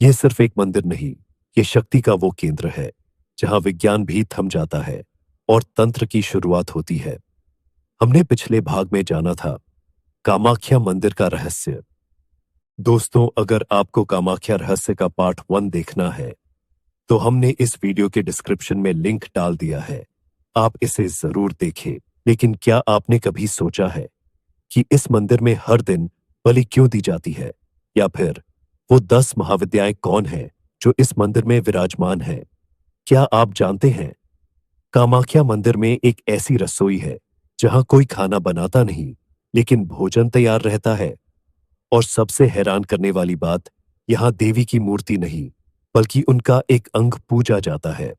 यह सिर्फ एक मंदिर नहीं, ये शक्ति का वो केंद्र है जहां विज्ञान भी थम जाता है और तंत्र की शुरुआत होती है। हमने पिछले भाग में जाना था कामाख्या मंदिर का रहस्य। दोस्तों, अगर आपको कामाख्या रहस्य का पार्ट 1 देखना है तो हमने इस वीडियो के डिस्क्रिप्शन में लिंक डाल दिया है, आप इसे जरूर देखें। लेकिन क्या आपने कभी सोचा है कि इस मंदिर में हर दिन बलि क्यों दी जाती है, या फिर वो 10 महाविद्याएं कौन हैं जो इस मंदिर में विराजमान हैं? क्या आप जानते हैं कामाख्या मंदिर में एक ऐसी रसोई है जहां कोई खाना बनाता नहीं, लेकिन भोजन तैयार रहता है। और सबसे हैरान करने वाली बात, यहां देवी की मूर्ति नहीं बल्कि उनका एक अंग पूजा जाता है।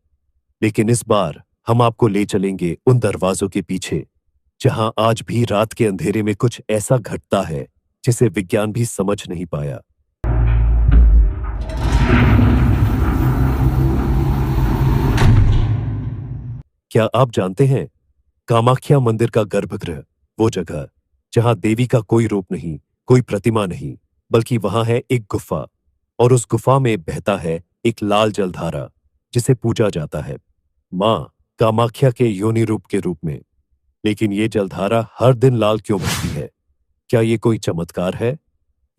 लेकिन इस बार हम आपको ले चलेंगे उन दरवाजों के पीछे जहां आज भी रात के अंधेरे में कुछ ऐसा घटता है जिसे विज्ञान भी समझ नहीं पाया। क्या आप जानते हैं कामाख्या मंदिर का गर्भगृह, वो जगह जहां देवी का कोई रूप नहीं, कोई प्रतिमा नहीं, बल्कि वहां है एक गुफा, और उस गुफा में बहता है एक लाल जलधारा जिसे पूजा जाता है मां कामाख्या के योनि रूप के रूप में। लेकिन ये जलधारा हर दिन लाल क्यों बहती है? क्या ये कोई चमत्कार है,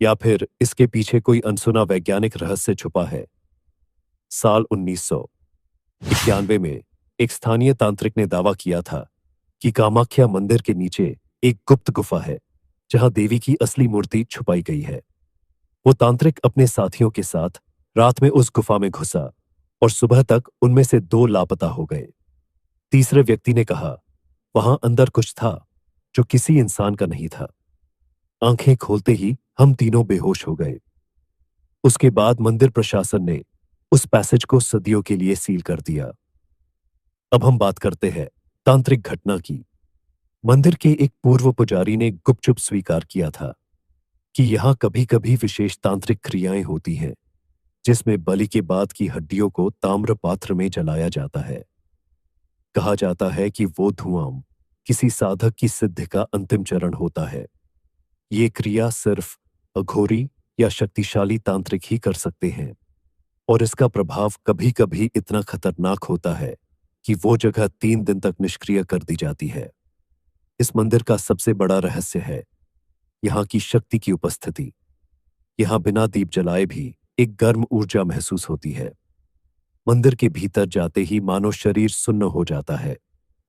या फिर इसके पीछे कोई अनसुना वैज्ञानिक रहस्य छुपा है? साल 1991 में एक स्थानीय तांत्रिक ने दावा किया था कि कामाख्या मंदिर के नीचे एक गुप्त गुफा है जहां देवी की असली मूर्ति छुपाई गई है। वो तांत्रिक अपने साथियों के साथ रात में उस गुफा में घुसा और सुबह तक उनमें से 2 लापता हो गए। तीसरे व्यक्ति ने कहा, वहां अंदर कुछ था जो किसी इंसान का नहीं था। आंखें खोलते ही हम तीनों बेहोश हो गए। उसके बाद मंदिर प्रशासन ने उस पैसेज को सदियों के लिए सील कर दिया। अब हम बात करते हैं तांत्रिक घटना की। मंदिर के एक पूर्व पुजारी ने गुपचुप स्वीकार किया था कि यहां कभी-कभी विशेष तांत्रिक क्रियाएं होती हैं, जिसमें बलि के बाद की हड्डियों को ताम्र पात्र में जलाया जाता है। कहा जाता है कि वो धुआं किसी साधक की सिद्धि का अंतिम चरण होता है। ये क्रिया सिर्फ अघोरी या शक्तिशाली तांत्रिक ही कर सकते हैं, और इसका प्रभाव कभी-कभी इतना खतरनाक होता है कि वो जगह 3 दिन तक निष्क्रिय कर दी जाती है। इस मंदिर का सबसे बड़ा रहस्य है यहाँ की शक्ति की उपस्थिति। यहाँ बिना दीप जलाए भी एक गर्म ऊर्जा महसूस होती है। मंदिर के भीतर जाते ही मानो शरीर सुन्न हो जाता है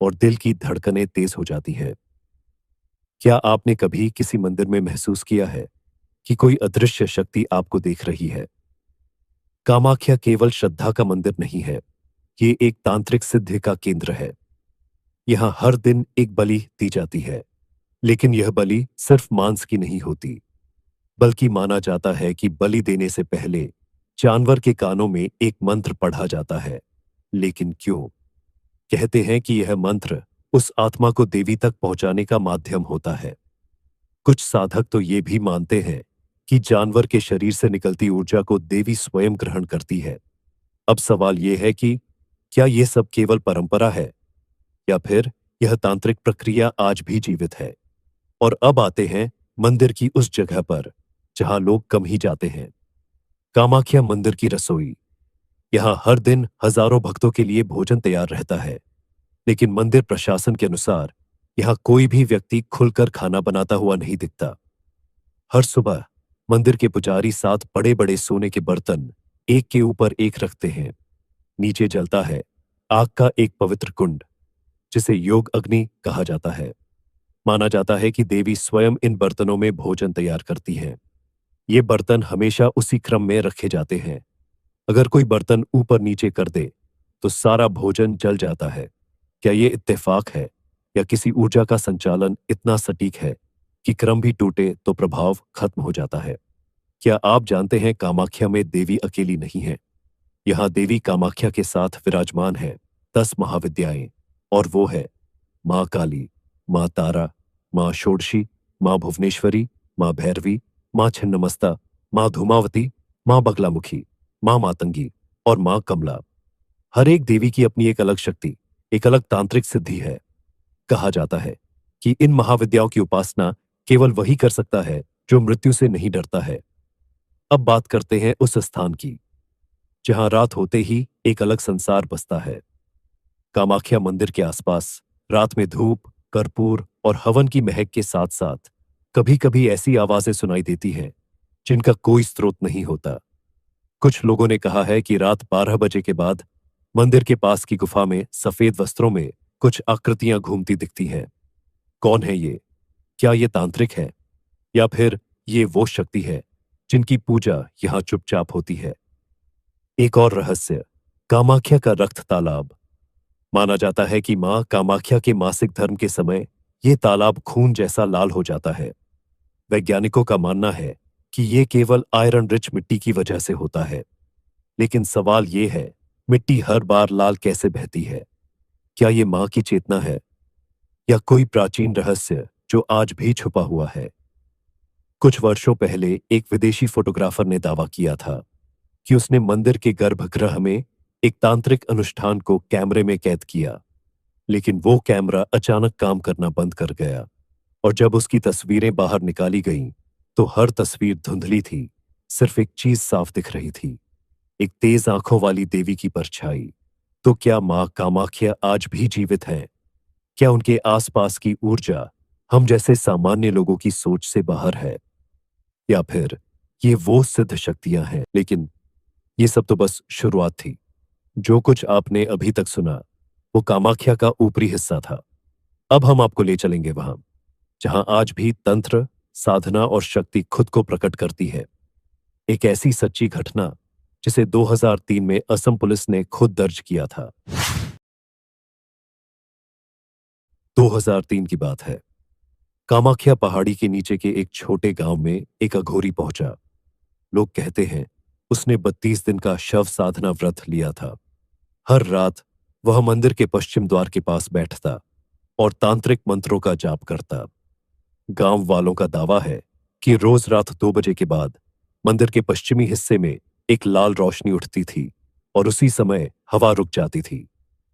और दिल की धड़कनें तेज हो जाती है। क्या आपने कभी किसी मंदिर में महसूस किया है कि कोई अदृश्य शक्ति आपको देख रही है? कामाख्या केवल श्रद्धा का मंदिर नहीं है, ये एक तांत्रिक सिद्धि का केंद्र है। यहाँ हर दिन एक बलि दी जाती है, लेकिन यह बलि सिर्फ मांस की नहीं होती, बल्कि माना जाता है कि बलि देने से पहले जानवर के कानों में एक मंत्र पढ़ा जाता है। लेकिन क्यों? कहते हैं कि यह मंत्र उस आत्मा को देवी तक पहुंचाने का माध्यम होता है। कुछ साधक तो ये भी मानते हैं कि जानवर के शरीर से निकलती ऊर्जा को देवी स्वयं ग्रहण करती है। अब सवाल यह है कि क्या यह सब केवल परंपरा है, या फिर यह तांत्रिक प्रक्रिया आज भी जीवित है? और अब आते हैं मंदिर की उस जगह पर जहां लोग कम ही जाते हैं, कामाख्या मंदिर की रसोई। यहां हर दिन हजारों भक्तों के लिए भोजन तैयार रहता है, लेकिन मंदिर प्रशासन के अनुसार यहां कोई भी व्यक्ति खुलकर खाना बनाता हुआ नहीं दिखता। हर सुबह मंदिर के पुजारी 7 बड़े-बड़े सोने के बर्तन एक के ऊपर एक रखते हैं। नीचे जलता है आग का एक पवित्र कुंड, जिसे योग अग्नि कहा जाता है। माना जाता है कि देवी स्वयं इन बर्तनों में भोजन तैयार करती हैं। ये बर्तन हमेशा उसी क्रम में रखे जाते हैं। अगर कोई बर्तन ऊपर नीचे कर दे तो सारा भोजन जल जाता है। क्या ये इत्तेफाक है, या किसी ऊर्जा का संचालन इतना सटीक है कि क्रम भी टूटे तो प्रभाव खत्म हो जाता है? क्या आप जानते हैं कामाख्या में देवी अकेली नहीं है। यहाँ देवी कामाख्या के साथ विराजमान है 10 महाविद्याएं, और वो है माँ काली, माँ तारा, माँ षोडशी, माँ भुवनेश्वरी, माँ भैरवी, माँ छिन्नमस्ता, माँ धूमावती, माँ बगलामुखी, माँ मातंगी और माँ कमला। हर एक देवी की अपनी एक अलग शक्ति, एक अलग तांत्रिक सिद्धि है। कहा जाता है कि इन महाविद्याओं की उपासना केवल वही कर सकता है जो मृत्यु से नहीं डरता है। अब बात करते हैं उस स्थान की जहां रात होते ही एक अलग संसार बसता है। कामाख्या मंदिर के आसपास रात में धूप, कर्पूर और हवन की महक के साथ साथ कभी कभी ऐसी आवाजें सुनाई देती हैं जिनका कोई स्रोत नहीं होता। कुछ लोगों ने कहा है कि रात 12 बजे के बाद मंदिर के पास की गुफा में सफेद वस्त्रों में कुछ आकृतियां घूमती दिखती हैं। कौन है ये? क्या ये तांत्रिक है या फिर ये वो शक्ति है जिनकी पूजा यहां चुपचाप होती है? एक और रहस्य, कामाख्या का रक्त तालाब। माना जाता है कि मां कामाख्या के मासिक धर्म के समय ये तालाब खून जैसा लाल हो जाता है। वैज्ञानिकों का मानना है कि ये केवल आयरन रिच मिट्टी की वजह से होता है। लेकिन सवाल ये है, मिट्टी हर बार लाल कैसे बहती है? क्या ये मां की चेतना है या कोई प्राचीन रहस्य जो आज भी छुपा हुआ है? कुछ वर्षों पहले एक विदेशी फोटोग्राफर ने दावा किया था कि उसने मंदिर के गर्भगृह में एक तांत्रिक अनुष्ठान को कैमरे में कैद किया, लेकिन वो कैमरा अचानक काम करना बंद कर गया और जब उसकी तस्वीरें बाहर निकाली गईं, तो हर तस्वीर धुंधली थी। सिर्फ एक चीज साफ दिख रही थी, एक तेज आंखों वाली देवी की परछाई। तो क्या मां कामाख्या आज भी जीवित है? क्या उनके आसपास की ऊर्जा हम जैसे सामान्य लोगों की सोच से बाहर है या फिर ये वो सिद्ध शक्तियां हैं? लेकिन ये सब तो बस शुरुआत थी। जो कुछ आपने अभी तक सुना वो कामाख्या का ऊपरी हिस्सा था। अब हम आपको ले चलेंगे वहां जहां आज भी तंत्र, साधना और शक्ति खुद को प्रकट करती है। एक ऐसी सच्ची घटना जिसे 2003 में असम पुलिस ने खुद दर्ज किया था। 2003 की बात है। कामाख्या पहाड़ी के नीचे के एक छोटे गांव में एक अघोरी पहुंचा। लोग कहते हैं उसने 32 दिन का शव साधना व्रत लिया था। हर रात वह मंदिर के पश्चिम द्वार के पास बैठता और तांत्रिक मंत्रों का जाप करता। गांव वालों का दावा है कि रोज रात 2 बजे के बाद मंदिर के पश्चिमी हिस्से में एक लाल रोशनी उठती थी और उसी समय हवा रुक जाती थी।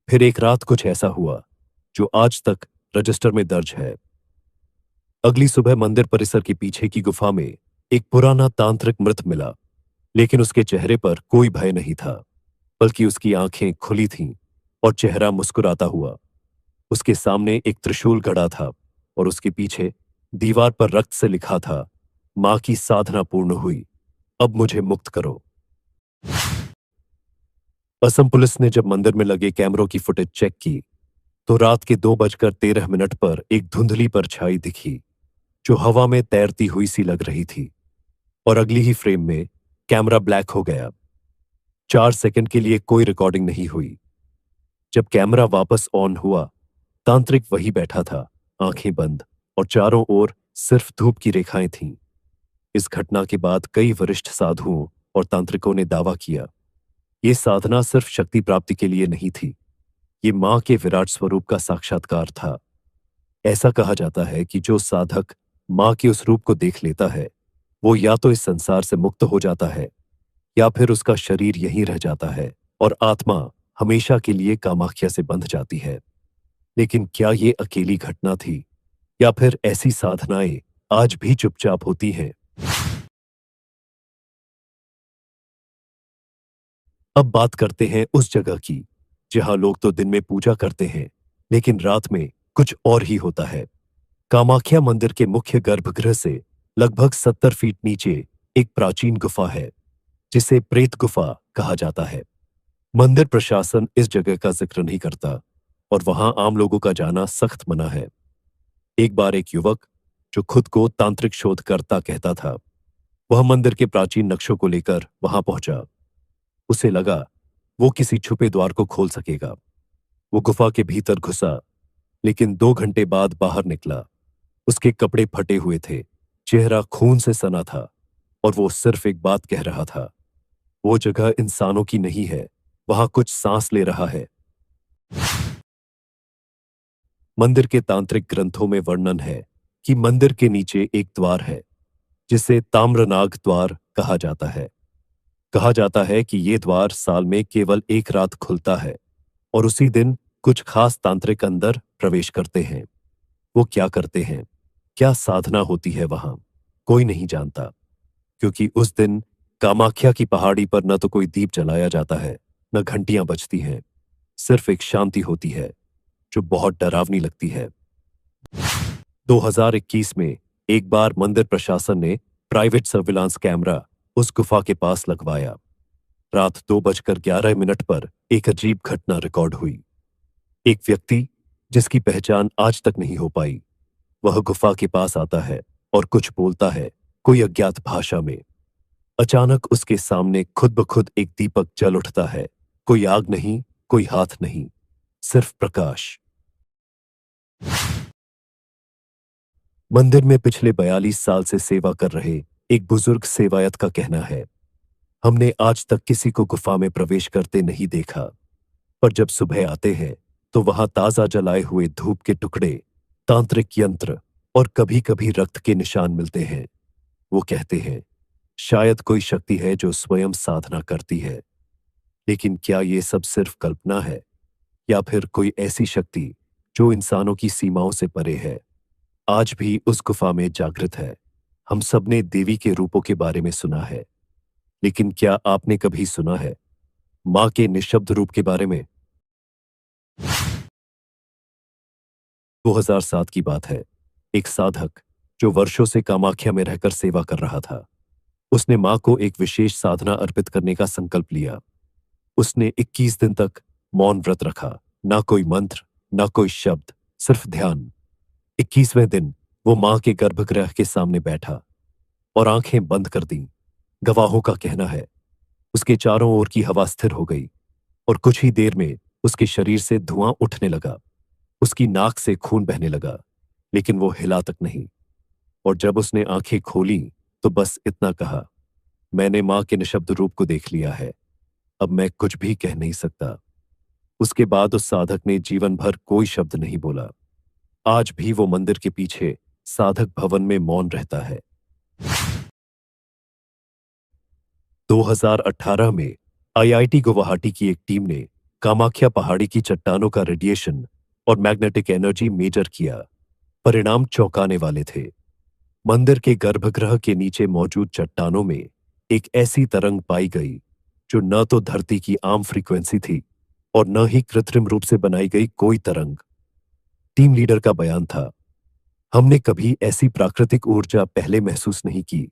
फिर एक रात कुछ ऐसा हुआ जो आज तक रजिस्टर में दर्ज है। अगली सुबह मंदिर परिसर के पीछे की गुफा में एक पुराना तांत्रिक मृत मिला, लेकिन उसके चेहरे पर कोई भय नहीं था, बल्कि उसकी आंखें खुली थीं और चेहरा मुस्कुराता हुआ। उसके सामने एक त्रिशूल गड़ा था और उसके पीछे दीवार पर रक्त से लिखा था, मां की साधना पूर्ण हुई, अब मुझे मुक्त करो। असम पुलिस ने जब मंदिर में लगे कैमरों की फुटेज चेक की तो रात के 2:13 पर एक धुंधली परछाई दिखी जो हवा में तैरती हुई सी लग रही थी और अगली ही फ्रेम में कैमरा ब्लैक हो गया। 4 सेकंड के लिए कोई रिकॉर्डिंग नहीं हुई। जब कैमरा वापस ऑन हुआ, तांत्रिक वही बैठा था, आंखें बंद, और चारों ओर सिर्फ धूप की रेखाएं थीं। इस घटना के बाद कई वरिष्ठ साधुओं और तांत्रिकों ने दावा किया, ये साधना सिर्फ शक्ति प्राप्ति के लिए नहीं थी, ये मां के विराट स्वरूप का साक्षात्कार था। ऐसा कहा जाता है कि जो साधक मां के उस रूप को देख लेता है, वो या तो इस संसार से मुक्त हो जाता है या फिर उसका शरीर यहीं रह जाता है और आत्मा हमेशा के लिए कामाख्या से बंध जाती है। लेकिन क्या ये अकेली घटना थी या फिर ऐसी साधनाएं आज भी चुपचाप होती हैं? अब बात करते हैं उस जगह की जहां लोग तो दिन में पूजा करते हैं, लेकिन रात में कुछ और ही होता है। कामाख्या मंदिर के मुख्य गर्भगृह से लगभग 70 फीट नीचे एक प्राचीन गुफा है जिसे प्रेत गुफा कहा जाता है। मंदिर प्रशासन इस जगह का जिक्र नहीं करता और वहां आम लोगों का जाना सख्त मना है। एक बार एक युवक जो खुद को तांत्रिक शोधकर्ता कहता था, वह मंदिर के प्राचीन नक्शों को लेकर वहां पहुंचा। उसे लगा वो किसी छुपे द्वार को खोल सकेगा। वो गुफा के भीतर घुसा, लेकिन 2 घंटे बाद बाहर निकला। उसके कपड़े फटे हुए थे, चेहरा खून से सना था और वो सिर्फ एक बात कह रहा था, वो जगह इंसानों की नहीं है, वहां कुछ सांस ले रहा है। मंदिर के तांत्रिक ग्रंथों में वर्णन है कि मंदिर के नीचे एक द्वार है जिसे ताम्रनाग द्वार कहा जाता है। कहा जाता है कि ये द्वार साल में केवल एक रात खुलता है और उसी दिन कुछ खास तांत्रिक अंदर प्रवेश करते हैं। वो क्या करते हैं, क्या साधना होती है वहां, कोई नहीं जानता, क्योंकि उस दिन कामाख्या की पहाड़ी पर न तो कोई दीप जलाया जाता है, न घंटियां बजती हैं। सिर्फ एक शांति होती है जो बहुत डरावनी लगती है। 2021 में एक बार मंदिर प्रशासन ने प्राइवेट सर्विलांस कैमरा उस गुफा के पास लगवाया। रात 2:11 पर एक अजीब घटना रिकॉर्ड हुई। एक व्यक्ति, जिसकी पहचान आज तक नहीं हो पाई, वह गुफा के पास आता है और कुछ बोलता है, कोई अज्ञात भाषा में। अचानक उसके सामने खुद ब खुद एक दीपक जल उठता है। कोई आग नहीं, कोई हाथ नहीं, सिर्फ प्रकाश। मंदिर में पिछले 42 साल से सेवा कर रहे एक बुजुर्ग सेवायत का कहना है, हमने आज तक किसी को गुफा में प्रवेश करते नहीं देखा, पर जब सुबह आते हैं तो वहां ताजा जलाए हुए धूप के टुकड़े, तांत्रिक यंत्र और कभी कभी रक्त के निशान मिलते हैं। वो कहते हैं, शायद कोई शक्ति है जो स्वयं साधना करती है। लेकिन क्या ये सब सिर्फ कल्पना है, या फिर कोई ऐसी शक्ति जो इंसानों की सीमाओं से परे है, आज भी उस गुफा में जागृत है? हम सबने देवी के रूपों के बारे में सुना है, लेकिन क्या आपने कभी सुना है मां के निशब्द रूप के बारे में? 2007 की बात है। एक साधक जो वर्षों से कामाख्या में रहकर सेवा कर रहा था, उसने मां को एक विशेष साधना अर्पित करने का संकल्प लिया। उसने 21 दिन तक मौन व्रत रखा, ना कोई मंत्र, ना कोई शब्द, सिर्फ ध्यान। 21वें दिन वो मां के गर्भगृह के सामने बैठा और आंखें बंद कर दी। गवाहों का कहना है, उसके चारों ओर की हवा स्थिर हो गई और कुछ ही देर में उसके शरीर से धुआं उठने लगा। उसकी नाक से खून बहने लगा, लेकिन वो हिला तक नहीं। और जब उसने आंखें खोली तो बस इतना कहा, मैंने मां के निशब्द रूप को देख लिया है, अब मैं कुछ भी कह नहीं सकता। उसके बाद उस साधक ने जीवन भर कोई शब्द नहीं बोला। आज भी वो मंदिर के पीछे साधक भवन में मौन रहता है। 2018 में आईआईटी गुवाहाटी की एक टीम ने कामाख्या पहाड़ी की चट्टानों का रेडिएशन और मैग्नेटिक एनर्जी मेजर किया। परिणाम चौंकाने वाले थे। मंदिर के गर्भगृह के नीचे मौजूद चट्टानों में एक ऐसी तरंग पाई गई जो न तो धरती की आम फ्रीक्वेंसी थी और न ही कृत्रिम रूप से बनाई गई कोई तरंग। टीम लीडर का बयान था, हमने कभी ऐसी प्राकृतिक ऊर्जा पहले महसूस नहीं की,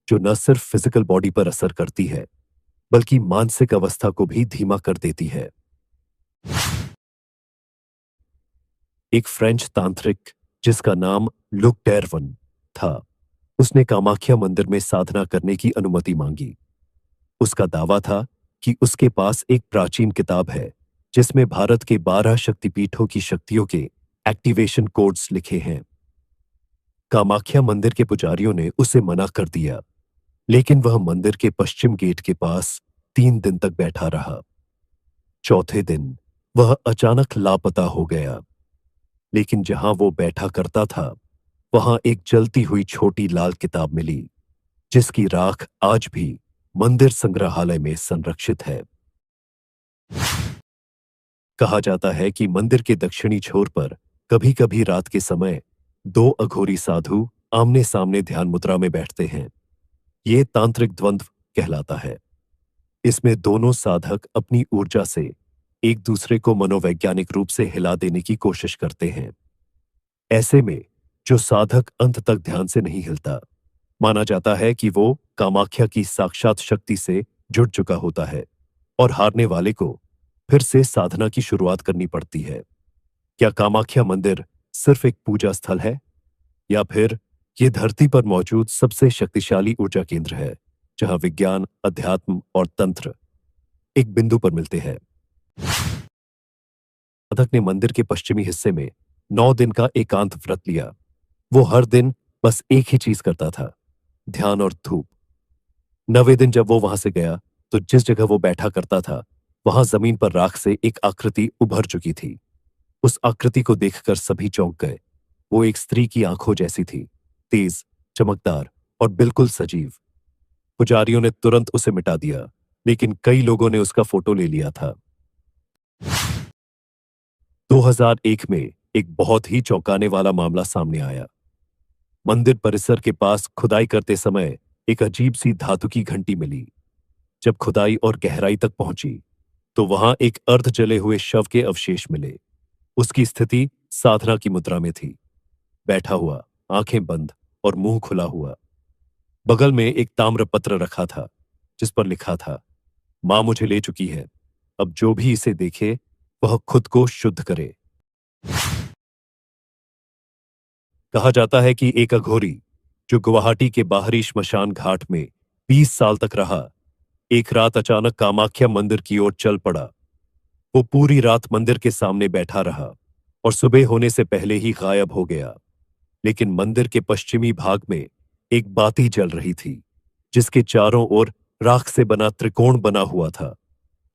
जो न सिर्फ फिजिकल बॉडी पर असर करती है, बल्कि मानसिक अवस्था को भी धीमा कर देती है। एक फ्रेंच तांत्रिक जिसका नाम लुक डेरवन था, उसने कामाख्या मंदिर में साधना करने की अनुमति मांगी। उसका दावा था कि उसके पास एक प्राचीन किताब है जिसमें भारत के 12 शक्तिपीठों की शक्तियों के एक्टिवेशन कोड्स लिखे हैं। कामाख्या मंदिर के पुजारियों ने उसे मना कर दिया, लेकिन वह मंदिर के पश्चिम गेट के पास 3 दिन तक बैठा रहा। चौथे दिन वह अचानक लापता हो गया, लेकिन जहां वो बैठा करता था, वहां एक जलती हुई छोटी लाल किताब मिली, जिसकी राख आज भी मंदिर संग्रहालय में संरक्षित है। कहा जाता है कि मंदिर के दक्षिणी छोर पर कभी कभी रात के समय 2 अघोरी साधु आमने सामने ध्यान मुद्रा में बैठते हैं। ये तांत्रिक द्वंद्व कहलाता है। इसमें दोनों साधक अपनी ऊर्जा से एक दूसरे को मनोवैज्ञानिक रूप से हिला देने की कोशिश करते हैं। ऐसे में जो साधक अंत तक ध्यान से नहीं हिलता, माना जाता है कि वो कामाख्या की साक्षात शक्ति से जुड़ चुका होता है और हारने वाले को फिर से साधना की शुरुआत करनी पड़ती है। क्या कामाख्या मंदिर सिर्फ एक पूजा स्थल है, या फिर ये धरती पर मौजूद सबसे शक्तिशाली ऊर्जा केंद्र है, जहां विज्ञान, अध्यात्म और तंत्र एक बिंदु पर मिलते हैं? साधक ने मंदिर के पश्चिमी हिस्से में 9 दिन का एकांत व्रत लिया। वो हर दिन बस एक ही चीज करता था, ध्यान और धूप। 9वें दिन जब वो वहां से गया, तो जिस जगह वो बैठा करता था, वहां जमीन पर राख से एक आकृति उभर चुकी थी। उस आकृति को देखकर सभी चौंक गए। वो एक स्त्री की आंखों जैसी थी, तेज, चमकदार और बिल्कुल सजीव। पुजारियों ने तुरंत उसे मिटा दिया, लेकिन कई लोगों ने उसका फोटो ले लिया था। 2001 में एक बहुत ही चौंकाने वाला मामला सामने आया। मंदिर परिसर के पास खुदाई करते समय एक अजीब सी धातु की घंटी मिली। जब खुदाई और गहराई तक पहुंची तो वहां एक अर्ध जले हुए शव के अवशेष मिले। उसकी स्थिति साधना की मुद्रा में थी, बैठा हुआ, आंखें बंद और मुंह खुला हुआ। बगल में एक ताम्रपत्र रखा था जिस पर लिखा था, मां मुझे ले चुकी है, अब जो भी इसे देखे वह खुद को शुद्ध करे। कहा जाता है कि एक अघोरी जो गुवाहाटी के बाहरी श्मशान घाट में 20 साल तक रहा, एक रात अचानक कामाख्या मंदिर की ओर चल पड़ा। वो पूरी रात मंदिर के सामने बैठा रहा और सुबह होने से पहले ही गायब हो गया। लेकिन मंदिर के पश्चिमी भाग में एक बाती जल रही थी जिसके चारों ओर राख से बना त्रिकोण बना हुआ था।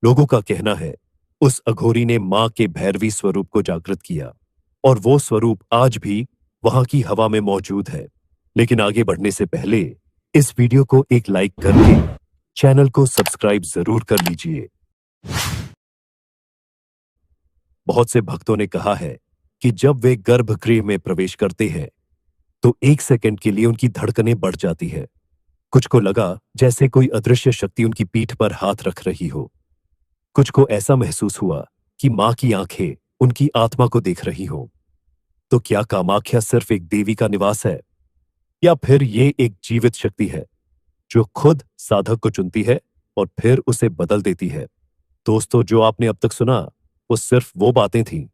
लोगों का कहना है उस अघोरी ने मां के भैरवी स्वरूप को जागृत किया और वो स्वरूप आज भी वहां की हवा में मौजूद है। लेकिन आगे बढ़ने से पहले इस वीडियो को एक लाइक करके चैनल को सब्सक्राइब जरूर कर लीजिए। बहुत से भक्तों ने कहा है कि जब वे गर्भगृह में प्रवेश करते हैं तो 1 सेकंड के लिए उनकी धड़कनें बढ़ जाती है। कुछ को लगा जैसे कोई अदृश्य शक्ति उनकी पीठ पर हाथ रख रही हो। कुछ को ऐसा महसूस हुआ कि मां की आंखें उनकी आत्मा को देख रही हो। तो क्या कामाख्या सिर्फ एक देवी का निवास है या फिर ये एक जीवित शक्ति है जो खुद साधक को चुनती है और फिर उसे बदल देती है? दोस्तों, जो आपने अब तक सुना वो सिर्फ वो बातें थीं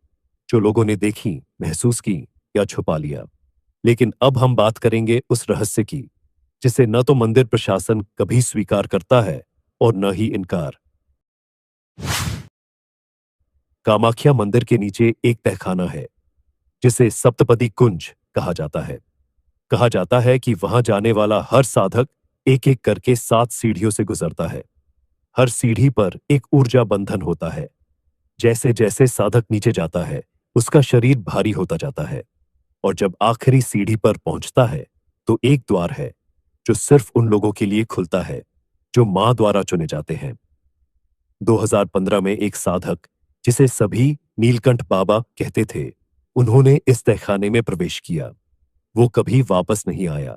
जो लोगों ने देखी, महसूस की या छुपा लिया। लेकिन अब हम बात करेंगे उस रहस्य की जिसे न तो मंदिर प्रशासन कभी स्वीकार करता है और न ही इनकार। कामाख्या मंदिर के नीचे एक तहखाना है जिसे सप्तपदी कुंज कहा जाता है। कहा जाता है कि वहां जाने वाला हर साधक एक एक करके 7 सीढ़ियों से गुजरता है। हर सीढ़ी पर एक ऊर्जा बंधन होता है। जैसे जैसे साधक नीचे जाता है उसका शरीर भारी होता जाता है और जब आखिरी सीढ़ी पर पहुंचता है तो एक द्वार है जो सिर्फ उन लोगों के लिए खुलता है जो मां द्वारा चुने जाते हैं। 2015 में एक साधक जिसे सभी नीलकंठ बाबा कहते थे, उन्होंने इस तहखाने में प्रवेश किया। वो कभी वापस नहीं आया।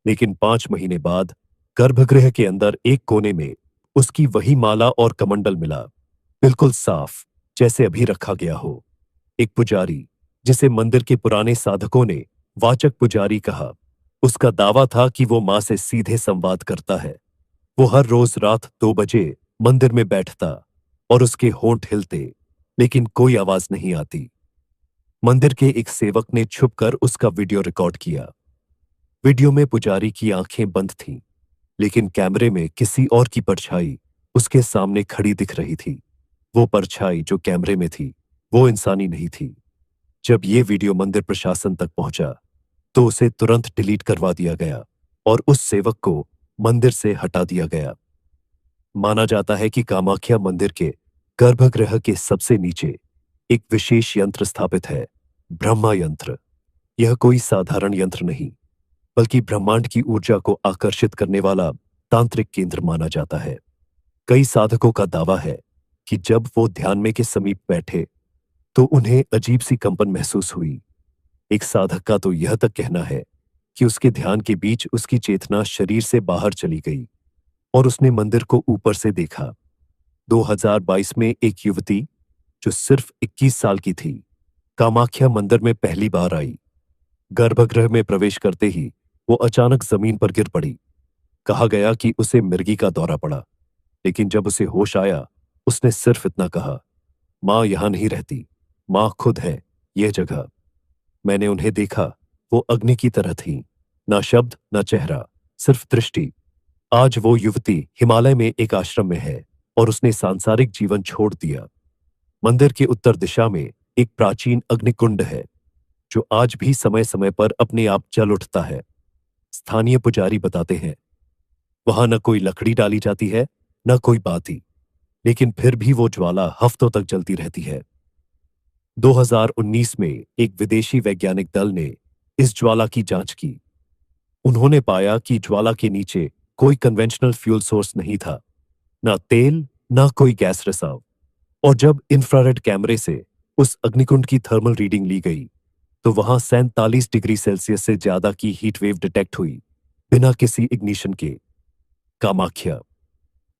लेकिन 5 महीने बाद गर्भगृह के अंदर एक कोने में उसकी वही माला और कमंडल मिला, बिल्कुल साफ जैसे अभी रखा गया हो। एक पुजारी जिसे मंदिर के पुराने साधकों ने वाचक पुजारी कहा, उसका दावा था कि वो मां से सीधे संवाद करता है। वो हर रोज रात 2 बजे मंदिर में बैठता और उसके होंठ हिलते लेकिन कोई आवाज नहीं आती। मंदिर के एक सेवक ने छुपकर उसका वीडियो रिकॉर्ड किया। वीडियो में पुजारी की आंखें बंद थीं, लेकिन कैमरे में किसी और की परछाई उसके सामने खड़ी दिख रही थी। वो परछाई जो कैमरे में थी वो इंसानी नहीं थी। जब ये वीडियो मंदिर प्रशासन तक पहुंचा तो उसे तुरंत डिलीट करवा दिया गया और उस सेवक को मंदिर से हटा दिया गया। माना जाता है कि कामाख्या मंदिर के गर्भगृह के सबसे नीचे एक विशेष यंत्र स्थापित है, ब्रह्मा यंत्र। यह कोई साधारण यंत्र नहीं बल्कि ब्रह्मांड की ऊर्जा को आकर्षित करने वाला तांत्रिक केंद्र माना जाता है। कई साधकों का दावा है कि जब वो ध्यान में के समीप बैठे तो उन्हें अजीब सी कंपन महसूस हुई। एक साधक का तो यह तक कहना है कि उसके ध्यान के बीच उसकी चेतना शरीर से बाहर चली गई और उसने मंदिर को ऊपर से देखा। 2022 में एक युवती जो सिर्फ 21 साल की थी, कामाख्या मंदिर में पहली बार आई। गर्भगृह में प्रवेश करते ही वो अचानक जमीन पर गिर पड़ी। कहा गया कि उसे मिर्गी का दौरा पड़ा, लेकिन जब उसे होश आया उसने सिर्फ इतना कहा, मां यहां नहीं रहती, मां खुद है यह जगह। मैंने उन्हें देखा, वो अग्नि की तरह थी, ना शब्द ना चेहरा, सिर्फ दृष्टि। आज वो युवती हिमालय में एक आश्रम में है और उसने सांसारिक जीवन छोड़ दिया। मंदिर के उत्तर दिशा में एक प्राचीन अग्निकुंड है जो आज भी समय समय पर अपने आप जल उठता है। स्थानीय पुजारी बताते हैं वहां न कोई लकड़ी डाली जाती है न कोई बाती, लेकिन फिर भी वो ज्वाला हफ्तों तक जलती रहती है। 2019 में एक विदेशी वैज्ञानिक दल ने इस ज्वाला की जांच की। उन्होंने पाया कि ज्वाला के नीचे कोई कन्वेंशनल फ्यूल सोर्स नहीं था, ना तेल ना कोई गैस रिसाव। और जब इंफ्रारेड कैमरे से उस अग्निकुंड की थर्मल रीडिंग ली गई तो वहां 47 डिग्री सेल्सियस से ज्यादा की हीट वेव डिटेक्ट हुई। बिना किसी इग्निशन के। कामाख्या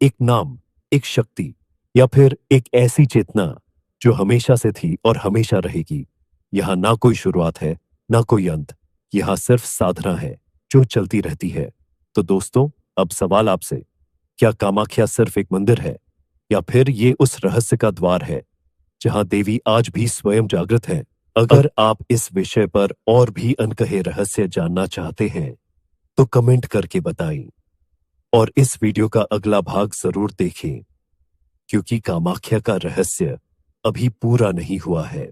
एक नाम, एक शक्ति, या फिर एक ऐसी चेतना जो हमेशा से थी और हमेशा रहेगी। यहां ना कोई शुरुआत है, ना कोई अंत। यहां सिर्फ साधना है जो चलती रहती है। तो दोस्तों, अब सवाल आपसे, क्या कामाख्या सिर्फ एक मंदिर है, या फिर ये उस रहस्य का द्वार है जहां देवी आज भी स्वयं जागृत है? अगर आप इस विषय पर और भी अनकहे रहस्य जानना चाहते हैं तो कमेंट करके बताएं, और इस वीडियो का अगला भाग जरूर देखें, क्योंकि कामाख्या का रहस्य अभी पूरा नहीं हुआ है।